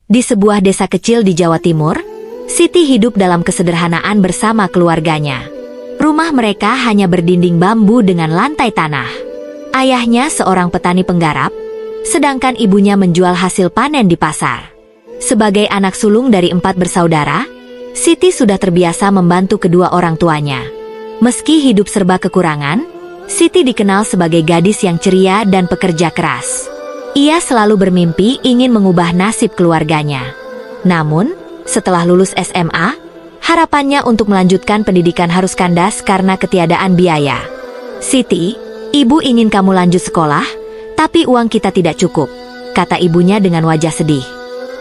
Di sebuah desa kecil di Jawa Timur, Siti hidup dalam kesederhanaan bersama keluarganya. Rumah mereka hanya berdinding bambu dengan lantai tanah. Ayahnya seorang petani penggarap, sedangkan ibunya menjual hasil panen di pasar. Sebagai anak sulung dari 4 bersaudara, Siti sudah terbiasa membantu kedua orang tuanya. Meski hidup serba kekurangan, Siti dikenal sebagai gadis yang ceria dan pekerja keras. Ia selalu bermimpi ingin mengubah nasib keluarganya. Namun, setelah lulus SMA, harapannya untuk melanjutkan pendidikan harus kandas karena ketiadaan biaya. "Siti, ibu ingin kamu lanjut sekolah, tapi uang kita tidak cukup," kata ibunya dengan wajah sedih.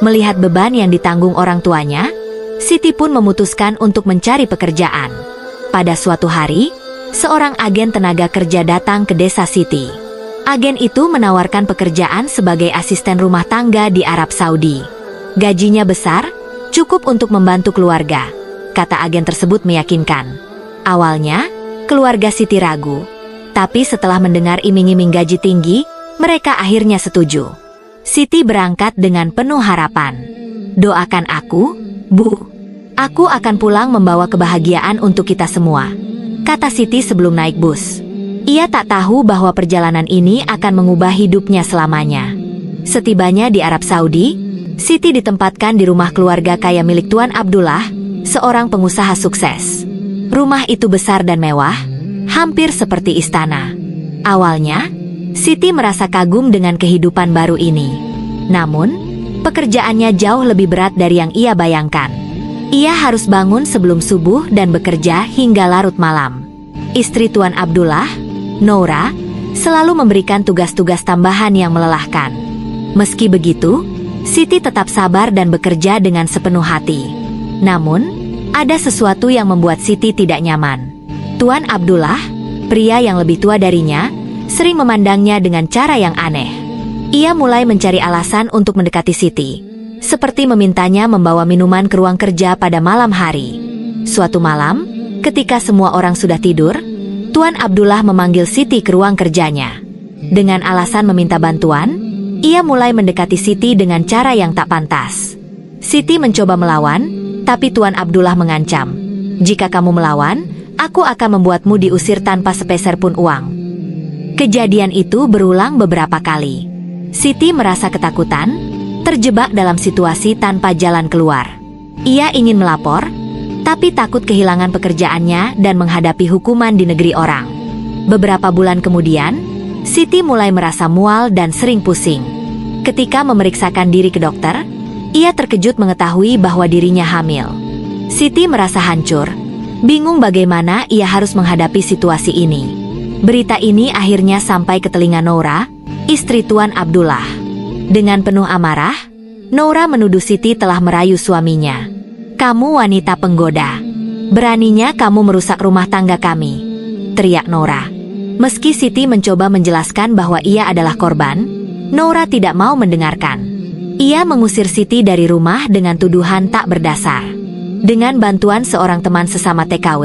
Melihat beban yang ditanggung orang tuanya, Siti pun memutuskan untuk mencari pekerjaan. Pada suatu hari, seorang agen tenaga kerja datang ke desa Siti. Agen itu menawarkan pekerjaan sebagai asisten rumah tangga di Arab Saudi. Gajinya besar, cukup untuk membantu keluarga, kata agen tersebut meyakinkan. Awalnya, keluarga Siti ragu, tapi setelah mendengar iming-iming gaji tinggi, mereka akhirnya setuju. Siti berangkat dengan penuh harapan. "Doakan aku, Bu. Aku akan pulang membawa kebahagiaan untuk kita semua," kata Siti sebelum naik bus. Ia tak tahu bahwa perjalanan ini akan mengubah hidupnya selamanya. Setibanya di Arab Saudi, Siti ditempatkan di rumah keluarga kaya milik Tuan Abdullah, seorang pengusaha sukses. Rumah itu besar dan mewah, hampir seperti istana. Awalnya, Siti merasa kagum dengan kehidupan baru ini. Namun, pekerjaannya jauh lebih berat dari yang ia bayangkan. Ia harus bangun sebelum subuh dan bekerja hingga larut malam. Istri Tuan Abdullah, Noura, selalu memberikan tugas-tugas tambahan yang melelahkan. Meski begitu, Siti tetap sabar dan bekerja dengan sepenuh hati. Namun, ada sesuatu yang membuat Siti tidak nyaman. Tuan Abdullah, pria yang lebih tua darinya, sering memandangnya dengan cara yang aneh. Ia mulai mencari alasan untuk mendekati Siti, seperti memintanya membawa minuman ke ruang kerja pada malam hari. Suatu malam, ketika semua orang sudah tidur, Tuan Abdullah memanggil Siti ke ruang kerjanya. Dengan alasan meminta bantuan, ia mulai mendekati Siti dengan cara yang tak pantas. Siti mencoba melawan, tapi Tuan Abdullah mengancam, "Jika kamu melawan, aku akan membuatmu diusir tanpa sepeser pun uang." Kejadian itu berulang beberapa kali. Siti merasa ketakutan, terjebak dalam situasi tanpa jalan keluar. Ia ingin melapor, tapi takut kehilangan pekerjaannya dan menghadapi hukuman di negeri orang. Beberapa bulan kemudian, Siti mulai merasa mual dan sering pusing. Ketika memeriksakan diri ke dokter, ia terkejut mengetahui bahwa dirinya hamil. Siti merasa hancur, bingung bagaimana ia harus menghadapi situasi ini. Berita ini akhirnya sampai ke telinga Noura, istri Tuan Abdullah. Dengan penuh amarah, Noura menuduh Siti telah merayu suaminya. "Kamu wanita penggoda. Beraninya kamu merusak rumah tangga kami," teriak Noura. Meski Siti mencoba menjelaskan bahwa ia adalah korban, Noura tidak mau mendengarkan. Ia mengusir Siti dari rumah dengan tuduhan tak berdasar. Dengan bantuan seorang teman sesama TKW,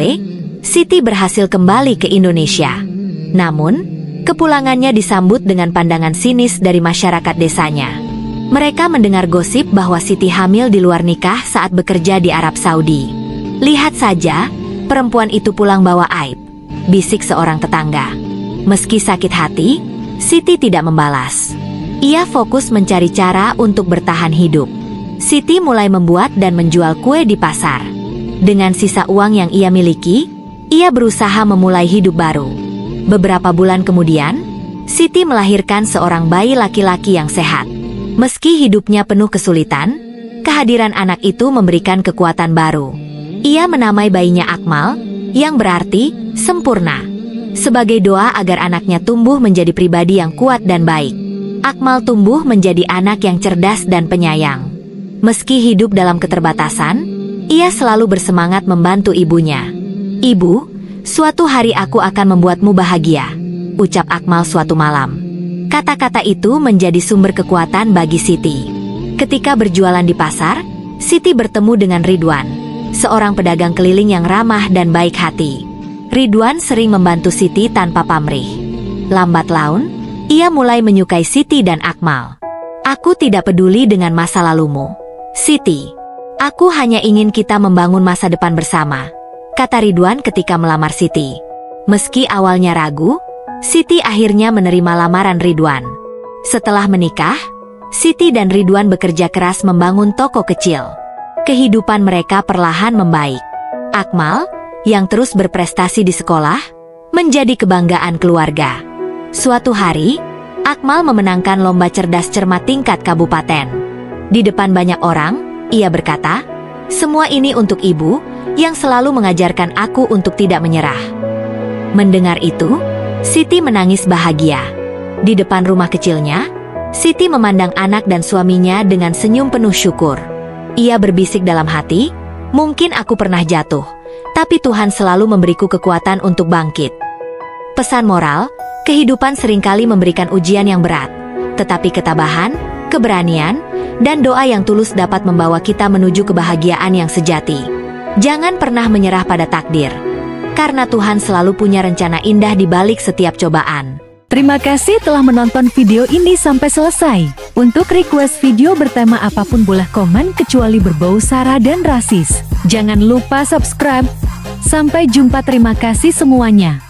Siti berhasil kembali ke Indonesia. Namun, kepulangannya disambut dengan pandangan sinis dari masyarakat desanya. Mereka mendengar gosip bahwa Siti hamil di luar nikah saat bekerja di Arab Saudi. "Lihat saja, perempuan itu pulang bawa aib," bisik seorang tetangga. Meski sakit hati, Siti tidak membalas. Ia fokus mencari cara untuk bertahan hidup. Siti mulai membuat dan menjual kue di pasar. Dengan sisa uang yang ia miliki, ia berusaha memulai hidup baru. Beberapa bulan kemudian, Siti melahirkan seorang bayi laki-laki yang sehat. Meski hidupnya penuh kesulitan, kehadiran anak itu memberikan kekuatan baru. Ia menamai bayinya Akmal, yang berarti sempurna, sebagai doa agar anaknya tumbuh menjadi pribadi yang kuat dan baik. Akmal tumbuh menjadi anak yang cerdas dan penyayang. Meski hidup dalam keterbatasan, ia selalu bersemangat membantu ibunya. "Ibu, suatu hari aku akan membuatmu bahagia," ucap Akmal suatu malam. Kata-kata itu menjadi sumber kekuatan bagi Siti. Ketika berjualan di pasar, Siti bertemu dengan Ridwan, seorang pedagang keliling yang ramah dan baik hati. Ridwan sering membantu Siti tanpa pamrih. Lambat laun, ia mulai menyukai Siti dan Akmal. "Aku tidak peduli dengan masa lalumu," Siti, aku hanya ingin kita membangun masa depan bersama, kata Ridwan ketika melamar Siti. Meski awalnya ragu, Siti akhirnya menerima lamaran Ridwan. Setelah menikah, Siti dan Ridwan bekerja keras membangun toko kecil. Kehidupan mereka perlahan membaik. Akmal, yang terus berprestasi di sekolah, menjadi kebanggaan keluarga. Suatu hari, Akmal memenangkan lomba cerdas cermat tingkat kabupaten. Di depan banyak orang, ia berkata, "Semua ini untuk ibu, yang selalu mengajarkan aku untuk tidak menyerah." Mendengar itu, Siti menangis bahagia. Di depan rumah kecilnya, Siti memandang anak dan suaminya dengan senyum penuh syukur. Ia berbisik dalam hati, "Mungkin aku pernah jatuh, tapi Tuhan selalu memberiku kekuatan untuk bangkit." Pesan moral, kehidupan seringkali memberikan ujian yang berat, tetapi ketabahan, keberanian, dan doa yang tulus dapat membawa kita menuju kebahagiaan yang sejati. Jangan pernah menyerah pada takdir, karena Tuhan selalu punya rencana indah di balik setiap cobaan. Terima kasih telah menonton video ini sampai selesai. Untuk request video bertema apapun boleh komen kecuali berbau sara dan rasis. Jangan lupa subscribe. Sampai jumpa, terima kasih semuanya.